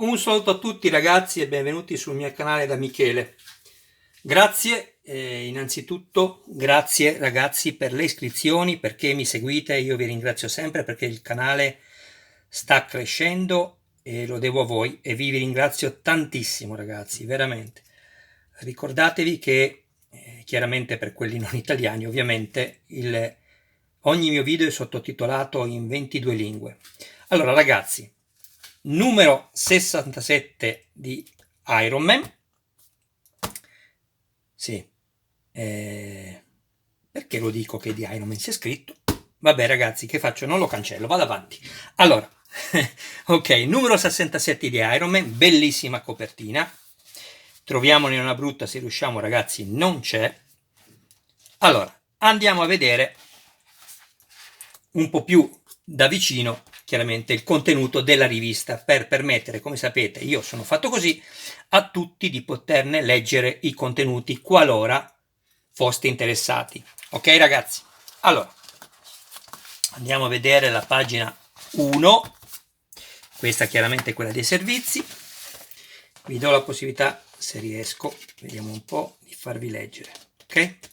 Un saluto a tutti ragazzi e benvenuti sul mio canale da Michele. Grazie, innanzitutto grazie ragazzi per le iscrizioni, perché mi seguite, io vi ringrazio sempre perché il canale sta crescendo e lo devo a voi e vi ringrazio tantissimo ragazzi, veramente. Ricordatevi che, chiaramente per quelli non italiani ovviamente, ogni mio video è sottotitolato in 22 lingue. Allora ragazzi, numero 67 di Iron Man. Sì, perché lo dico che di Iron Man c'è scritto? Vabbè ragazzi, che faccio? Non lo cancello, vado avanti. Allora, ok, numero 67 di Iron Man, bellissima copertina. Troviamone una brutta se riusciamo ragazzi, non c'è. Allora, andiamo a vedere un po' più da vicino chiaramente il contenuto della rivista per permettere, come sapete io sono fatto così, a tutti di poterne leggere i contenuti qualora foste interessati. Ok ragazzi? Allora, andiamo a vedere la pagina 1, questa chiaramente è quella dei servizi. Vi do la possibilità, se riesco, vediamo un po', di farvi leggere, ok?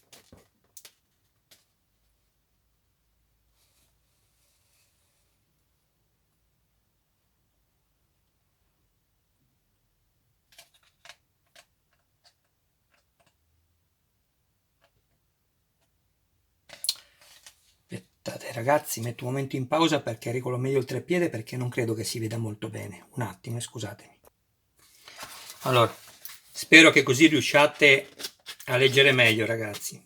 Aspettate ragazzi, metto un momento in pausa perché regolo meglio il treppiede perché non credo che si veda molto bene. Un attimo, scusatemi. Allora, spero che così riusciate a leggere meglio ragazzi.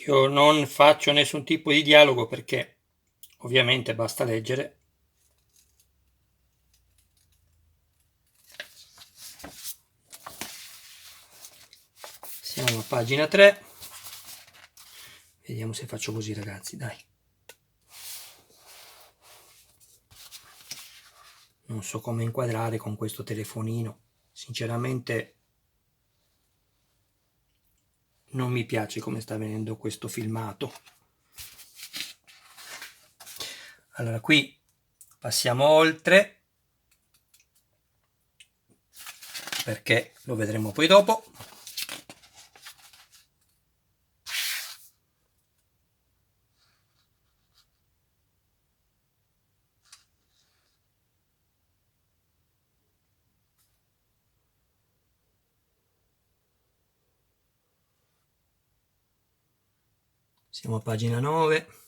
Io non faccio nessun tipo di dialogo perché ovviamente basta leggere. Siamo a pagina 3. Vediamo se faccio così ragazzi, dai. Non so come inquadrare con questo telefonino. Sinceramente non mi piace come sta venendo questo filmato. Allora qui passiamo oltre perché lo vedremo poi dopo. Siamo a pagina 9.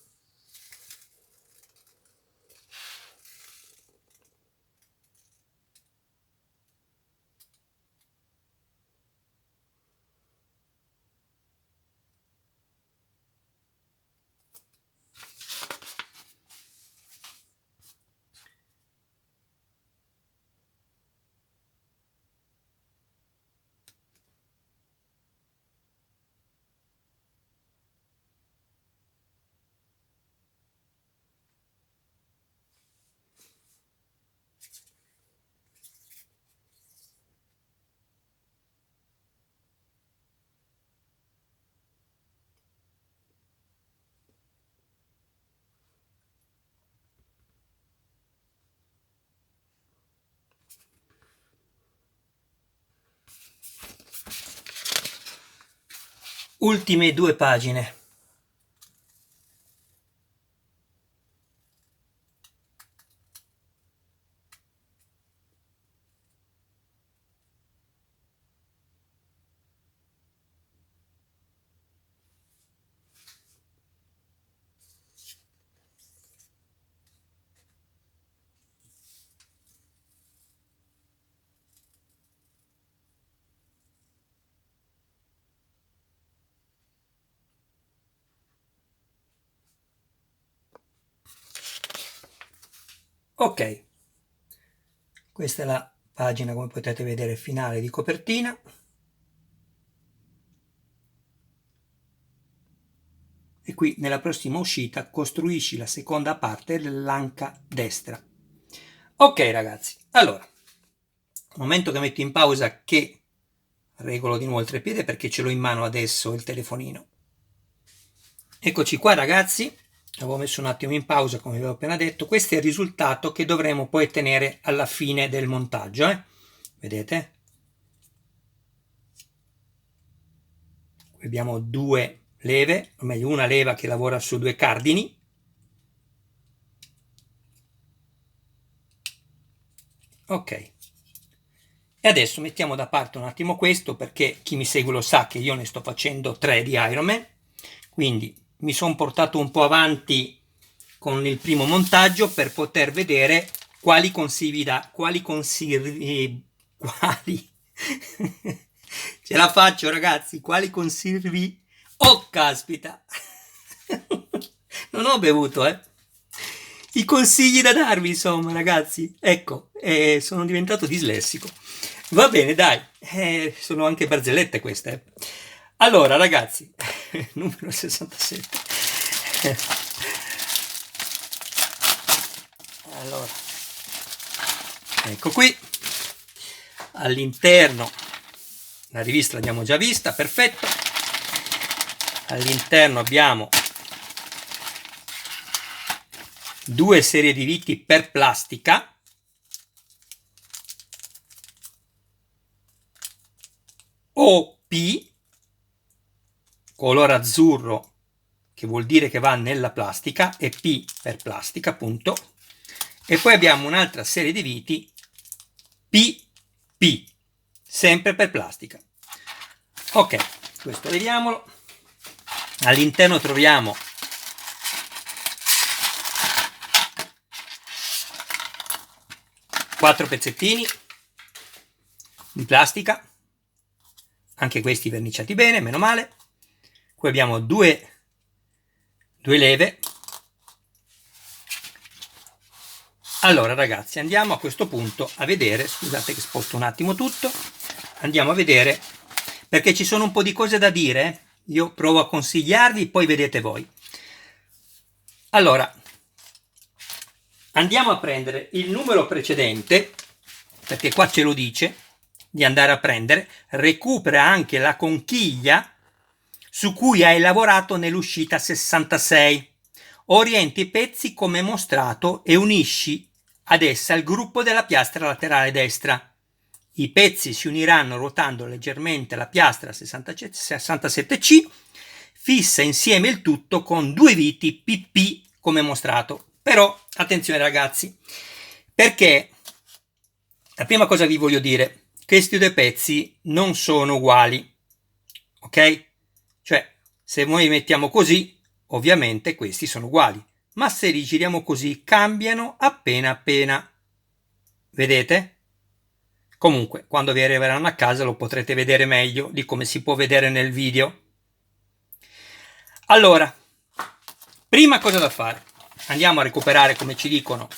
Ultime 2 pagine. Ok, questa è la pagina, come potete vedere, finale di copertina. e qui nella prossima uscita costruisci la seconda parte dell'anca destra. Ok ragazzi, allora, momento che metto in pausa che regolo di nuovo il treppiede perché ce l'ho in mano adesso il telefonino. Eccoci qua ragazzi, avevo messo un attimo in pausa come vi avevo appena detto. Questo è il risultato che dovremo poi ottenere alla fine del montaggio, vedete? Qui abbiamo due leve, o meglio una leva che lavora su due cardini. Ok, e adesso mettiamo da parte un attimo questo perché chi mi segue lo sa che io ne sto facendo 3 di Ironman, quindi mi sono portato un po' avanti con il primo montaggio per poter vedere quali ce la faccio ragazzi, quali consigli. Oh caspita, non ho bevuto i consigli da darvi insomma ragazzi, ecco, sono diventato dislessico. Va bene dai, sono anche barzellette queste. Allora ragazzi, numero 67. Allora, ecco qui, all'interno, la rivista l'abbiamo già vista, perfetto, all'interno abbiamo 2 serie di viti per plastica, OP, colore azzurro, che vuol dire che va nella plastica, e P per plastica appunto, e poi abbiamo un'altra serie di viti PP, sempre per plastica. Ok, questo leviamolo. All'interno troviamo quattro pezzettini di plastica, anche questi verniciati bene, meno male. Qui abbiamo due leve. Allora ragazzi, andiamo a questo punto a vedere, scusate che sposto un attimo tutto, andiamo a vedere, perché ci sono un po' di cose da dire, io provo a consigliarvi, poi vedete voi. Allora, andiamo a prendere il numero precedente, perché qua ce lo dice, di andare a prendere, recupera anche la conchiglia su cui hai lavorato nell'uscita 66. Orienti i pezzi come mostrato e unisci ad essa il gruppo della piastra laterale destra. I pezzi si uniranno ruotando leggermente la piastra 67C, fissa insieme il tutto con 2 viti PP come mostrato. Però attenzione ragazzi, perché la prima cosa vi voglio dire, questi 2 pezzi non sono uguali, ok? Cioè, se noi mettiamo così, ovviamente questi sono uguali, ma se li giriamo così cambiano appena. Vedete? Comunque, quando vi arriveranno a casa lo potrete vedere meglio di come si può vedere nel video. Allora, prima cosa da fare, andiamo a recuperare, come ci dicono,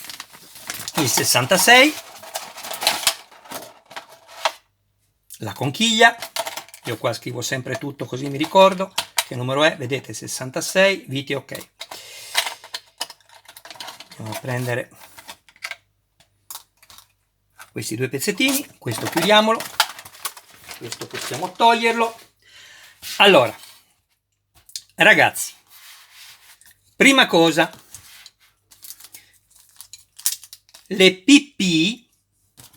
il 66, la conchiglia. Io qua scrivo sempre tutto così mi ricordo che numero è, vedete 66, viti ok. Andiamo a prendere questi 2 pezzettini, questo chiudiamolo, questo possiamo toglierlo. Allora, ragazzi, prima cosa, le PP,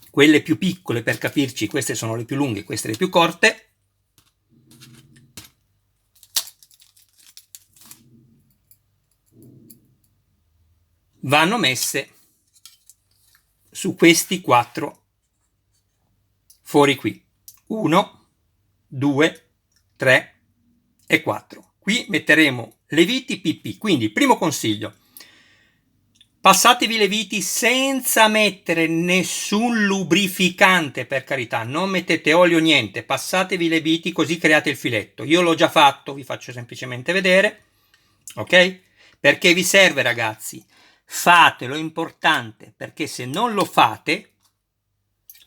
quelle più piccole per capirci, queste sono le più lunghe, queste le più corte, vanno messe su questi 4 fori qui, 1, 2, 3 e 4. Qui metteremo le viti PP, quindi primo consiglio, passatevi le viti senza mettere nessun lubrificante, per carità, non mettete olio, niente, passatevi le viti così create il filetto. Io l'ho già fatto, vi faccio semplicemente vedere, ok? Perché vi serve ragazzi, fatelo, è importante, perché se non lo fate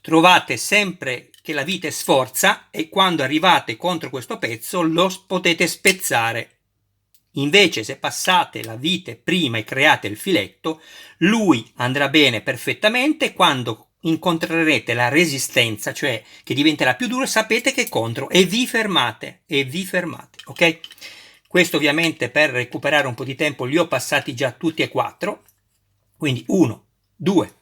trovate sempre che la vite sforza e quando arrivate contro questo pezzo lo potete spezzare. Invece se passate la vite prima e create il filetto, lui andrà bene perfettamente. Quando incontrerete la resistenza, cioè che diventerà più duro, sapete che è contro e vi fermate, ok? Questo ovviamente per recuperare un po' di tempo li ho passati già tutti e 4, quindi 1, 2,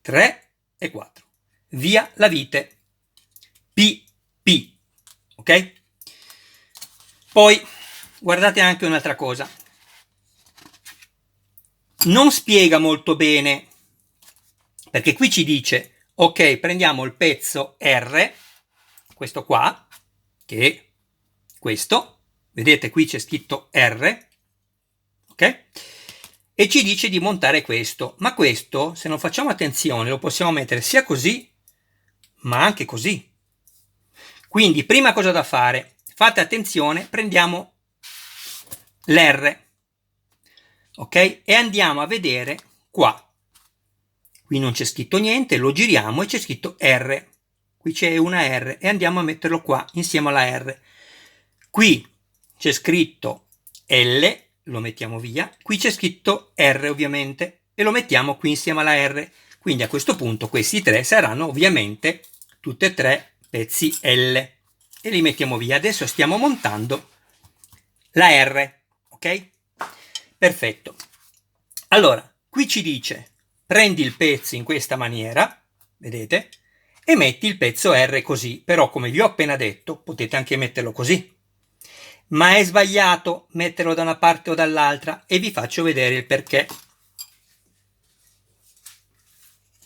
3 e 4. Via la vite. P, ok? Poi guardate anche un'altra cosa, non spiega molto bene, perché qui ci dice ok, prendiamo il pezzo R, questo qua, che è questo, vedete qui c'è scritto R, ok? E ci dice di montare questo, ma questo, se non facciamo attenzione, lo possiamo mettere sia così ma anche così. Quindi prima cosa da fare, fate attenzione, prendiamo l'R, ok? E andiamo a vedere qua. Qui non c'è scritto niente, lo giriamo e c'è scritto R. Qui c'è una R e andiamo a metterlo qua insieme alla R. Qui c'è scritto L, lo mettiamo via. Qui c'è scritto R ovviamente e lo mettiamo qui insieme alla R. Quindi a questo punto questi tre saranno ovviamente tutti e tre pezzi L e li mettiamo via. Adesso stiamo montando la R, ok? Perfetto. Allora, qui ci dice prendi il pezzo in questa maniera, vedete, e metti il pezzo R così, però come vi ho appena detto potete anche metterlo così, ma è sbagliato metterlo da una parte o dall'altra e vi faccio vedere il perché.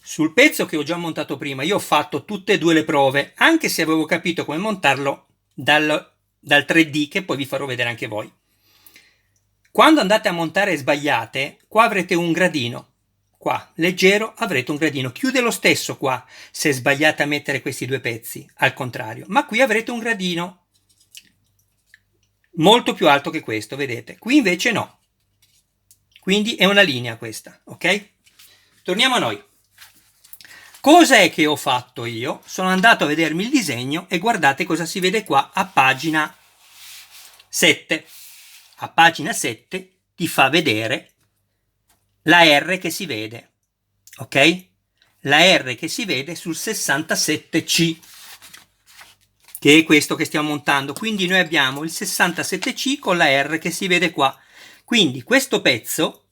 Sul pezzo che ho già montato prima io ho fatto tutte e due le prove, anche se avevo capito come montarlo dal 3D, che poi vi farò vedere anche voi. Quando andate a montare e sbagliate, qua avrete un gradino, qua leggero avrete un gradino, chiude lo stesso qua se sbagliate a mettere questi due pezzi, al contrario, ma qui avrete un gradino molto più alto che questo, vedete, qui invece no, quindi è una linea questa, ok? Torniamo a noi. Cosa è che ho fatto io? Sono andato a vedermi il disegno e guardate cosa si vede qua a pagina 7. A pagina 7 ti fa vedere la R che si vede, ok? La R che si vede sul 67C, che è questo che stiamo montando. Quindi noi abbiamo il 67C con la R che si vede qua. Quindi questo pezzo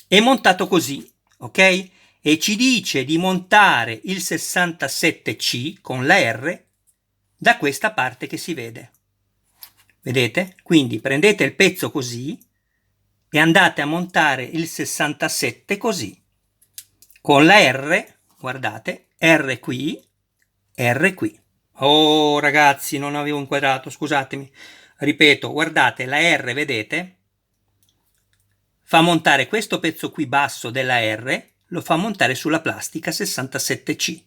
è montato così, ok? E ci dice di montare il 67C con la R da questa parte che si vede. Vedete? Quindi prendete il pezzo così e andate a montare il 67 così. Con la R, guardate, R qui, R qui. Oh ragazzi, non avevo inquadrato, scusatemi. Ripeto, guardate, la R, vedete? Fa montare questo pezzo qui basso della R, lo fa montare sulla plastica 67C.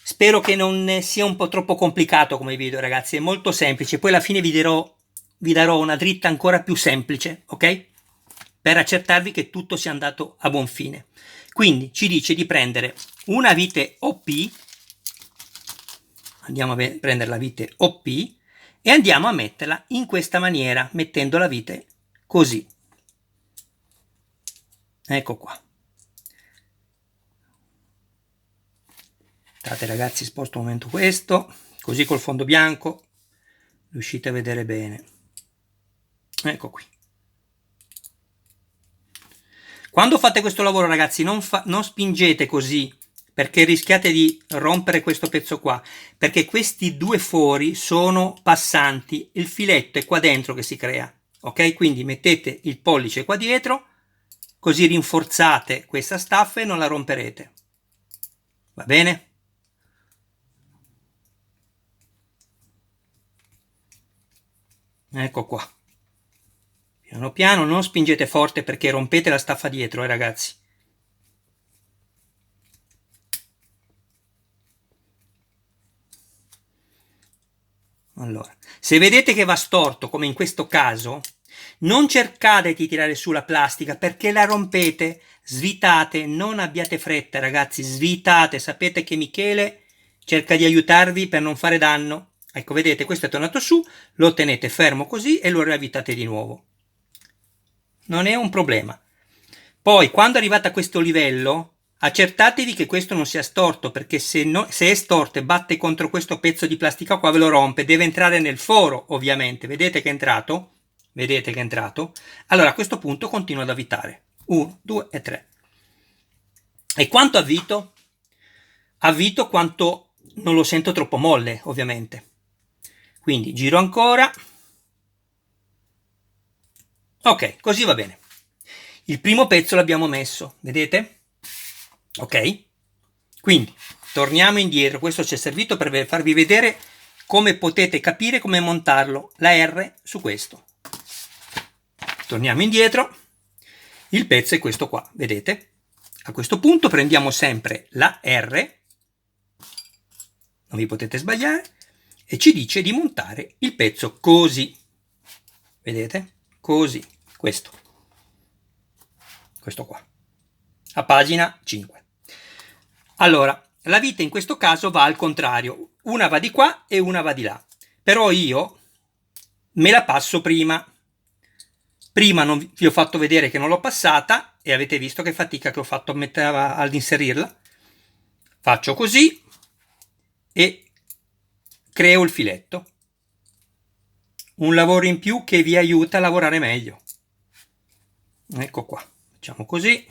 Spero che non sia un po' troppo complicato come video, ragazzi, è molto semplice. Poi alla fine vi darò una dritta ancora più semplice, ok? Per accertarvi che tutto sia andato a buon fine. Quindi ci dice di prendere una vite OP, andiamo a prendere la vite OP e andiamo a metterla in questa maniera, mettendo la vite così. Ecco qua. Aspettate ragazzi, sposto un momento questo, così col fondo bianco riuscite a vedere bene. Ecco qui. Quando fate questo lavoro ragazzi non spingete così, perché rischiate di rompere questo pezzo qua, perché questi due fori sono passanti, il filetto è qua dentro che si crea, ok? Quindi mettete il pollice qua dietro, così rinforzate questa staffa e non la romperete. Va bene? Ecco qua. Piano piano, non spingete forte perché rompete la staffa dietro, ragazzi. Allora, se vedete che va storto, come in questo caso, non cercate di tirare su la plastica perché la rompete, svitate, non abbiate fretta, ragazzi, svitate. Sapete che Michele cerca di aiutarvi per non fare danno Ecco, vedete, questo è tornato su, lo tenete fermo così e lo riavvitate di nuovo. Non è un problema. Poi, quando arrivate a questo livello, accertatevi che questo non sia storto, perché se è storto e batte contro questo pezzo di plastica qua ve lo rompe, deve entrare nel foro, ovviamente. Vedete che è entrato? Vedete che è entrato? Allora a questo punto continuo ad avvitare. 1, 2 e 3. E quanto avvito? Avvito quanto non lo sento troppo molle, ovviamente. Quindi giro ancora. Ok, così va bene. Il primo pezzo l'abbiamo messo, vedete? Ok? Quindi torniamo indietro. Questo ci è servito per farvi vedere come potete capire come montarlo, la R su questo. Torniamo indietro. Il pezzo è questo qua, vedete? A questo punto prendiamo sempre la R, non vi potete sbagliare, e ci dice di montare il pezzo così. Vedete? Così. Questo qua. A pagina 5. Allora, la vite in questo caso va al contrario. Una va di qua e una va di là. Però io me la passo prima. Prima non vi ho fatto vedere che non l'ho passata e avete visto che fatica che ho fatto ad inserirla. Faccio così e creo il filetto. Un lavoro in più che vi aiuta a lavorare meglio. Ecco qua. Facciamo così.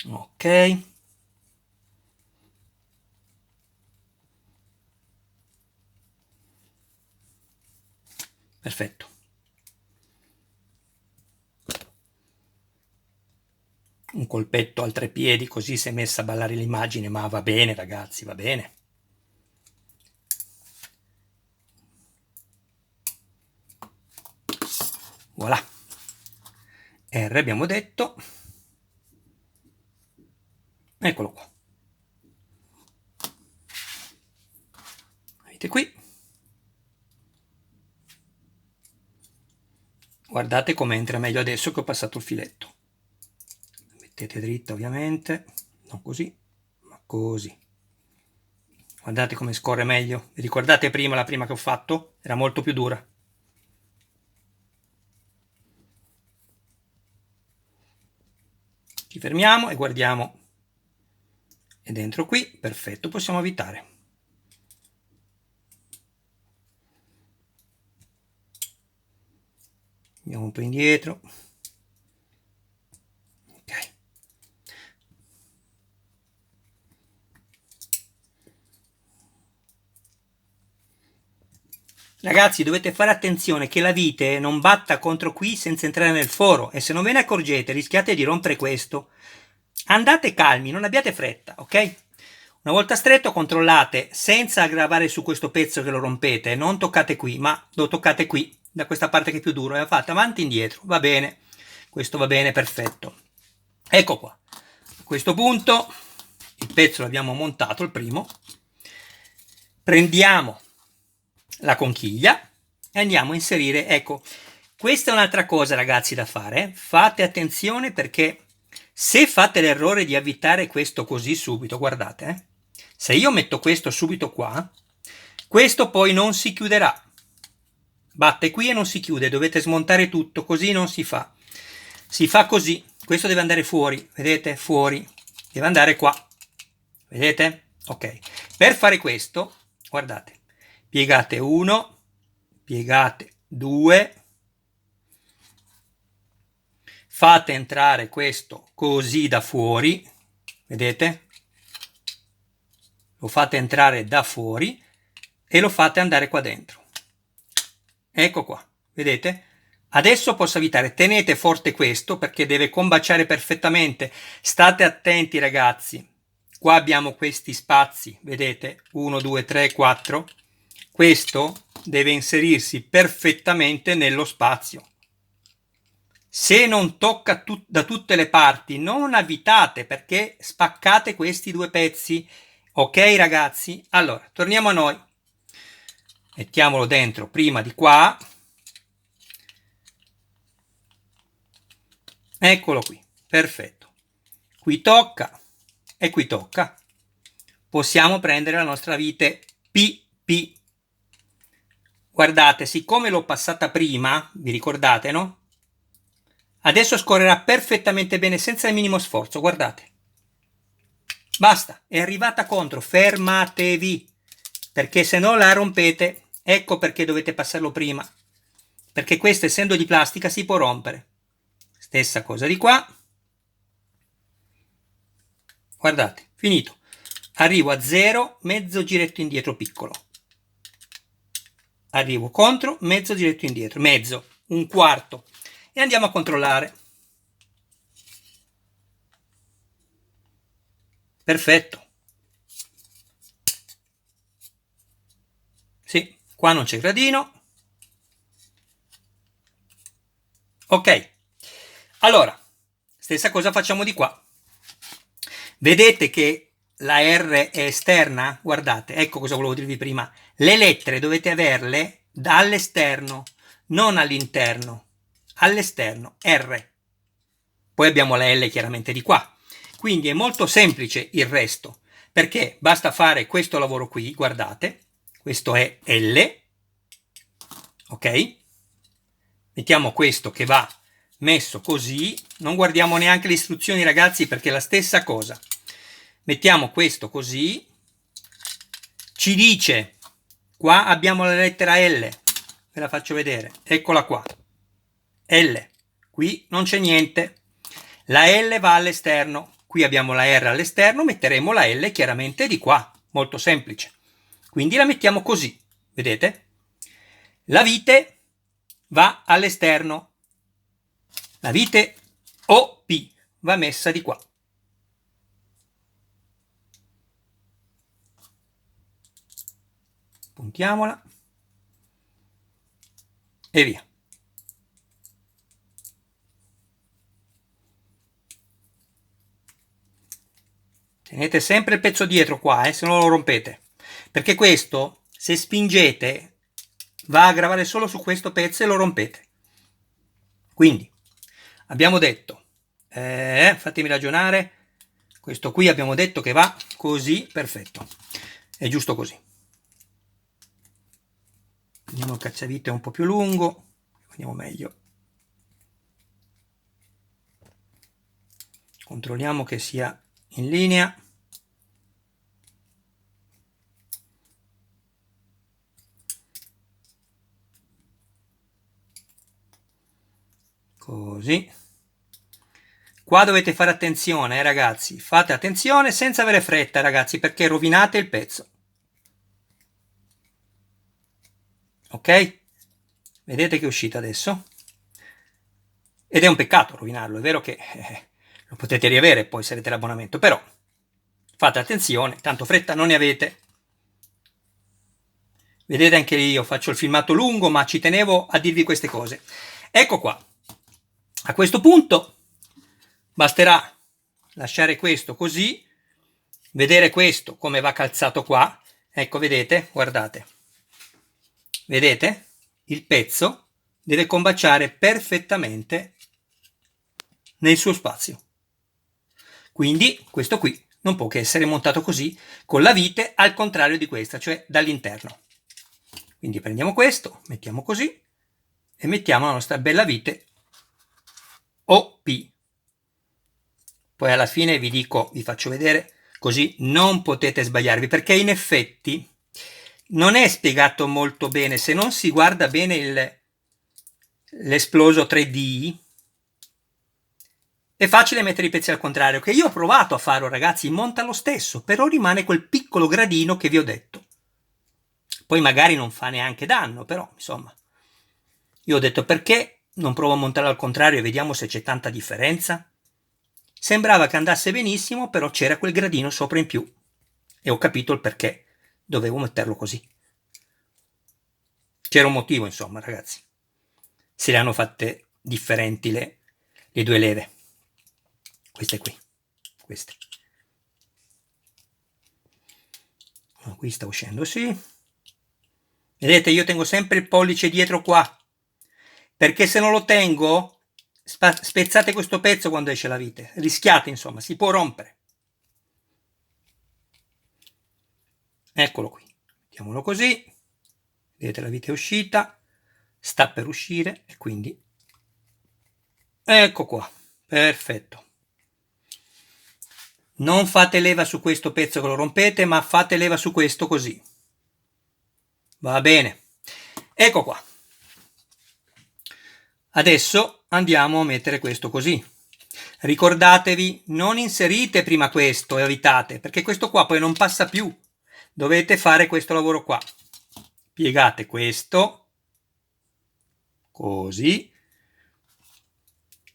Ok. Perfetto. Un colpetto al trepiedi così si è messa a ballare l'immagine, ma va bene ragazzi, va bene. Voilà. R abbiamo detto. Eccolo qua. Vedete qui. Guardate come entra meglio adesso che ho passato il filetto. Mettete dritta ovviamente, non così, ma così. Guardate come scorre meglio. Vi ricordate prima, la prima che ho fatto? Era molto più dura. Ci fermiamo e guardiamo. È dentro qui, perfetto, possiamo avvitare. Andiamo un po' indietro. Ok. Ragazzi, dovete fare attenzione che la vite non batta contro qui senza entrare nel foro e se non ve ne accorgete rischiate di rompere questo. Andate calmi, non abbiate fretta, ok? Una volta stretto controllate senza aggravare su questo pezzo che lo rompete, non toccate qui, ma lo toccate qui, da questa parte che è più duro, e fate avanti e indietro, va bene, questo va bene, perfetto. Ecco qua, a questo punto il pezzo l'abbiamo montato, il primo, prendiamo la conchiglia e andiamo a inserire, ecco, questa è un'altra cosa ragazzi da fare, fate attenzione perché se fate l'errore di avvitare questo così subito, guardate, se io metto questo subito qua, questo poi non si chiuderà, batte qui e non si chiude, dovete smontare tutto, così non si fa così, questo deve andare fuori, vedete, fuori, deve andare qua, vedete, ok, per fare questo, guardate, piegate 1, piegate 2, fate entrare questo così da fuori, vedete? Lo fate entrare da fuori e lo fate andare qua dentro. Ecco qua, vedete? Adesso posso avvitare, tenete forte questo perché deve combaciare perfettamente. State attenti ragazzi, qua abbiamo questi spazi, vedete? 1, 2, 3, 4. Questo deve inserirsi perfettamente nello spazio. Se non tocca da tutte le parti, non avvitate perché spaccate questi due pezzi. Ok ragazzi? Allora, torniamo a noi. Mettiamolo dentro prima di qua. Eccolo qui, perfetto. Qui tocca, e qui tocca, possiamo prendere la nostra vite PP. Guardate, siccome l'ho passata prima, vi ricordate, no? Adesso scorrerà perfettamente bene senza il minimo sforzo, guardate. Basta, è arrivata contro, fermatevi, perché se no la rompete. Ecco perché dovete passarlo prima, perché questo, essendo di plastica, si può rompere. Stessa cosa di qua. Guardate, finito. Arrivo a 0, mezzo giretto indietro piccolo. Arrivo contro, mezzo giretto indietro, mezzo, un quarto. E andiamo a controllare. Perfetto. Sì, qua non c'è gradino. Ok. Allora, stessa cosa facciamo di qua. Vedete che la R è esterna? Guardate, ecco cosa volevo dirvi prima. Le lettere dovete averle dall'esterno, non all'interno. All'esterno, R. Poi abbiamo la L chiaramente di qua. Quindi è molto semplice il resto, perché basta fare questo lavoro qui, guardate, questo è L, ok? Mettiamo questo che va messo così, non guardiamo neanche le istruzioni ragazzi perché è la stessa cosa. Mettiamo questo così, ci dice, qua abbiamo la lettera L, ve la faccio vedere, eccola qua, L, qui non c'è niente, la L va all'esterno, qui abbiamo la R all'esterno, metteremo la L chiaramente di qua, molto semplice, quindi la mettiamo così, vedete? La vite va all'esterno, la vite OP va messa di qua. Puntiamola e via. Tenete sempre il pezzo dietro qua, se non lo rompete, perché questo, se spingete, va a gravare solo su questo pezzo e lo rompete. Quindi, abbiamo detto, fatemi ragionare, questo qui abbiamo detto che va così, perfetto, è giusto così. Prendiamo il cacciavite un po' più lungo, andiamo meglio. Controlliamo che sia in linea. Così. Qua dovete fare attenzione, ragazzi. Fate attenzione senza avere fretta, ragazzi, perché rovinate il pezzo. Ok? Vedete che è uscito adesso? Ed è un peccato rovinarlo, è vero che lo potete riavere poi se avete l'abbonamento, però fate attenzione, tanto fretta non ne avete. Vedete, anche io faccio il filmato lungo, ma ci tenevo a dirvi queste cose. Ecco qua. A questo punto basterà lasciare questo così, vedere questo come va calzato qua. Ecco, vedete? Guardate. Vedete? Il pezzo deve combaciare perfettamente nel suo spazio. Quindi questo qui non può che essere montato così, con la vite al contrario di questa, cioè dall'interno. Quindi prendiamo questo, mettiamo così e mettiamo la nostra bella vite OP. Poi alla fine vi dico, vi faccio vedere, così non potete sbagliarvi, perché in effetti non è spiegato molto bene. Se non si guarda bene l'esploso 3D, è facile mettere i pezzi al contrario, che io ho provato a farlo, ragazzi, monta lo stesso, però rimane quel piccolo gradino che vi ho detto. Poi magari non fa neanche danno, però insomma, io ho detto perché non provo a montare al contrario e vediamo se c'è tanta differenza. Sembrava che andasse benissimo, però c'era quel gradino sopra in più e ho capito il perché dovevo metterlo così. C'era un motivo, insomma, ragazzi. Se le hanno fatte differenti le due leve. Queste qui, queste. Qui sta uscendo, sì. Vedete, io tengo sempre il pollice dietro qua, perché se non lo tengo, spezzate questo pezzo quando esce la vite. Rischiate, insomma, si può rompere. Eccolo qui, mettiamolo così, vedete la vite è uscita, sta per uscire e quindi ecco qua, perfetto. Non fate leva su questo pezzo che lo rompete, ma fate leva su questo così. Va bene, ecco qua. Adesso andiamo a mettere questo così. Ricordatevi, non inserite prima questo, evitate, perché questo qua poi non passa più. Dovete fare questo lavoro qua. Piegate questo, così,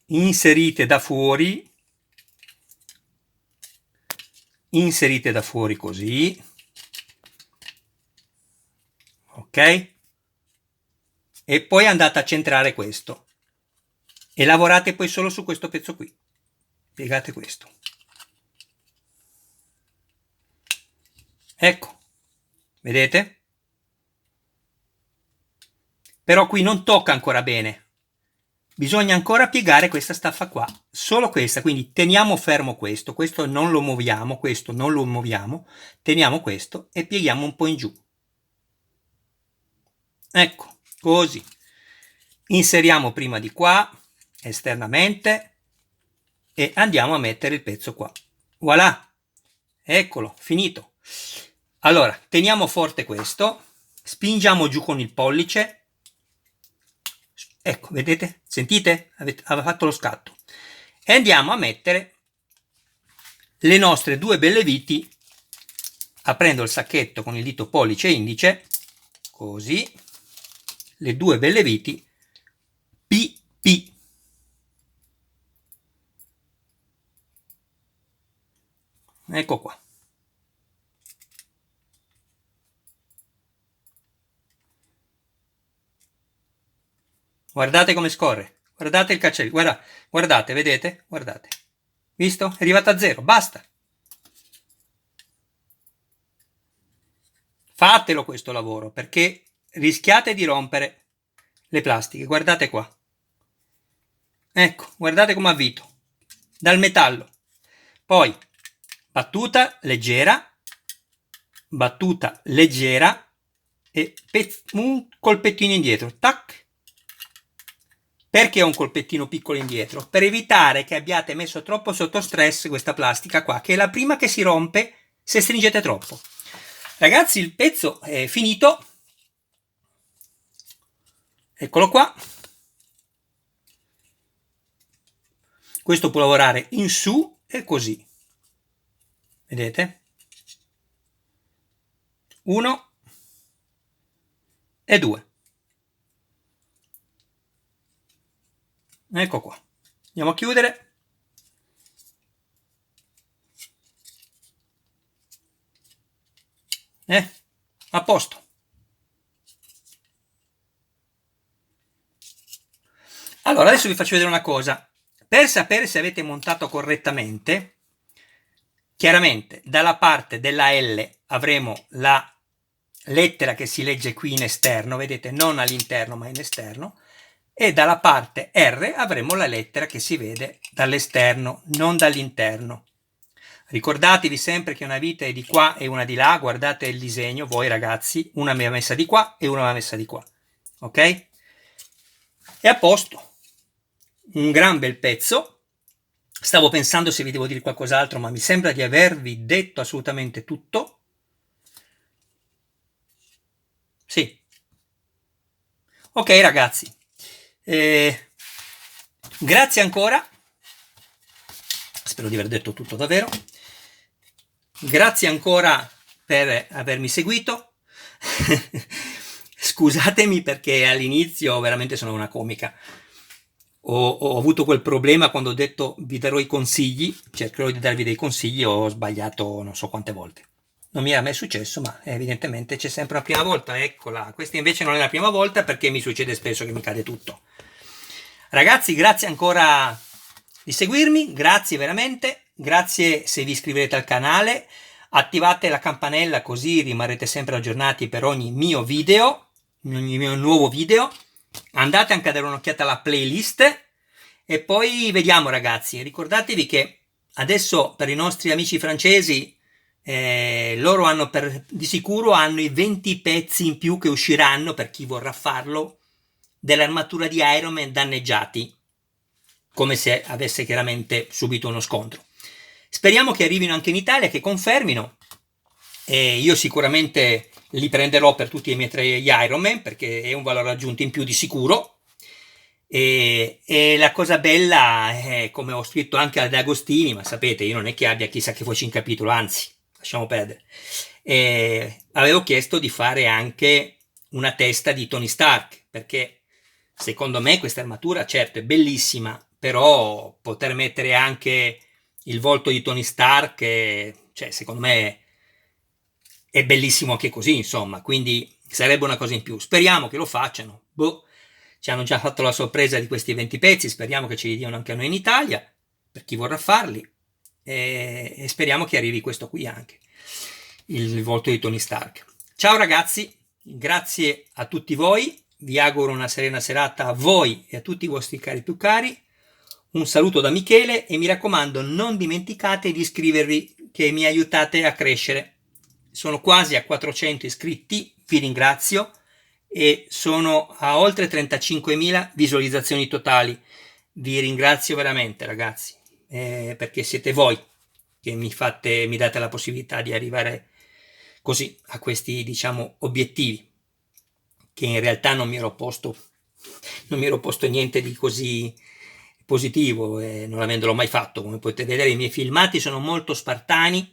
inserite da fuori così, ok? E poi andate a centrare questo e lavorate poi solo su questo pezzo qui. Piegate questo. Ecco, vedete? Però qui non tocca ancora bene. Bisogna ancora piegare questa staffa qua, solo questa, quindi teniamo fermo questo non lo muoviamo, questo non lo muoviamo, teniamo questo e pieghiamo un po' in giù. Ecco, così. Inseriamo prima di qua, esternamente, e andiamo a mettere il pezzo qua. Voilà, eccolo, finito. Allora, teniamo forte questo, spingiamo giù con il pollice. Ecco, vedete? Sentite? Aveva fatto lo scatto. E andiamo a mettere le nostre due belle viti, aprendo il sacchetto con il dito pollice e indice, così, le due belle viti, PP. Ecco qua. Guardate come scorre, guardate il cancello, guardate, vedete? Guardate, visto? È arrivata a zero, basta. Fatelo questo lavoro, perché rischiate di rompere le plastiche, guardate qua. Ecco, guardate come avvito, dal metallo. Poi, battuta leggera e un colpettino indietro, tac. Perché un colpettino piccolo indietro? Per evitare che abbiate messo troppo sotto stress questa plastica qua, che è la prima che si rompe se stringete troppo. Ragazzi, il pezzo è finito. Eccolo qua. Questo può lavorare in su e così. Vedete? 1 e 2. Ecco qua. Andiamo a chiudere. A posto. Allora, adesso vi faccio vedere una cosa. Per sapere se avete montato correttamente, chiaramente dalla parte della L avremo la lettera che si legge qui in esterno, vedete, non all'interno ma in esterno, e dalla parte R avremo la lettera che si vede dall'esterno, non dall'interno. Ricordatevi sempre che una vite è di qua e una di là, guardate il disegno, voi ragazzi, una mi ha messa di qua e una mi ha messa di qua, ok? E a posto. Un gran bel pezzo. Stavo pensando se vi devo dire qualcos'altro, ma mi sembra di avervi detto assolutamente tutto. Sì. Ok ragazzi, grazie ancora, spero di aver detto tutto davvero, grazie ancora per avermi seguito. Scusatemi perché all'inizio veramente sono una comica. Ho avuto quel problema quando ho detto vi darò i consigli, cercherò di darvi dei consigli, ho sbagliato non so quante volte. Non mi era mai successo, ma evidentemente c'è sempre una prima volta, eccola. Questa invece non è la prima volta perché mi succede spesso che mi cade tutto. Ragazzi, grazie ancora di seguirmi, grazie veramente, grazie se vi iscriverete al canale, attivate la campanella così rimarrete sempre aggiornati per ogni mio video, ogni mio nuovo video. Andate anche a dare un'occhiata alla playlist e poi vediamo ragazzi, ricordatevi che adesso per i nostri amici francesi loro hanno di sicuro hanno i 20 pezzi in più che usciranno per chi vorrà farlo dell'armatura di Iron Man danneggiati, come se avesse chiaramente subito uno scontro. Speriamo che arrivino anche in Italia, che confermino, e io sicuramente li prenderò per tutti i miei 3 Iron Man, perché è un valore aggiunto in più di sicuro. E la cosa bella è, come ho scritto anche ad Agostini, ma sapete, io non è che abbia chissà che voce in capitolo, anzi, lasciamo perdere. Avevo chiesto di fare anche una testa di Tony Stark, perché secondo me questa armatura, certo, è bellissima, però poter mettere anche il volto di Tony Stark, cioè, secondo me è bellissimo anche così, insomma, quindi sarebbe una cosa in più. Speriamo che lo facciano. Boh, ci hanno già fatto la sorpresa di questi 20 pezzi, speriamo che ce li diano anche a noi in Italia, per chi vorrà farli, e speriamo che arrivi questo qui anche, il volto di Tony Stark. Ciao ragazzi, grazie a tutti voi, vi auguro una serena serata a voi e a tutti i vostri cari più cari. Un saluto da Michele e mi raccomando, non dimenticate di iscrivervi, che mi aiutate a crescere. Sono quasi a 400 iscritti, vi ringrazio, e sono a oltre 35.000 visualizzazioni totali. Vi ringrazio veramente ragazzi, perché siete voi che mi date la possibilità di arrivare così a questi, diciamo, obiettivi, che in realtà non mi ero posto niente di così positivo, non avendolo mai fatto. Come potete vedere, i miei filmati sono molto spartani,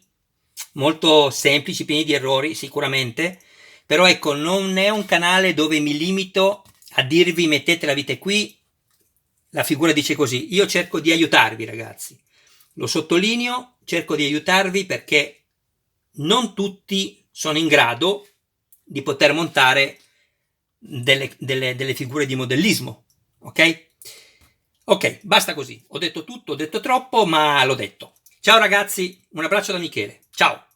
molto semplici, pieni di errori sicuramente, però ecco, non è un canale dove mi limito a dirvi mettete la vite qui, la figura dice così. Io cerco di aiutarvi ragazzi, lo sottolineo, cerco di aiutarvi perché non tutti sono in grado di poter montare delle figure di modellismo, ok? Ok, basta così, ho detto tutto, ho detto troppo, ma l'ho detto. Ciao ragazzi, un abbraccio da Michele, ciao!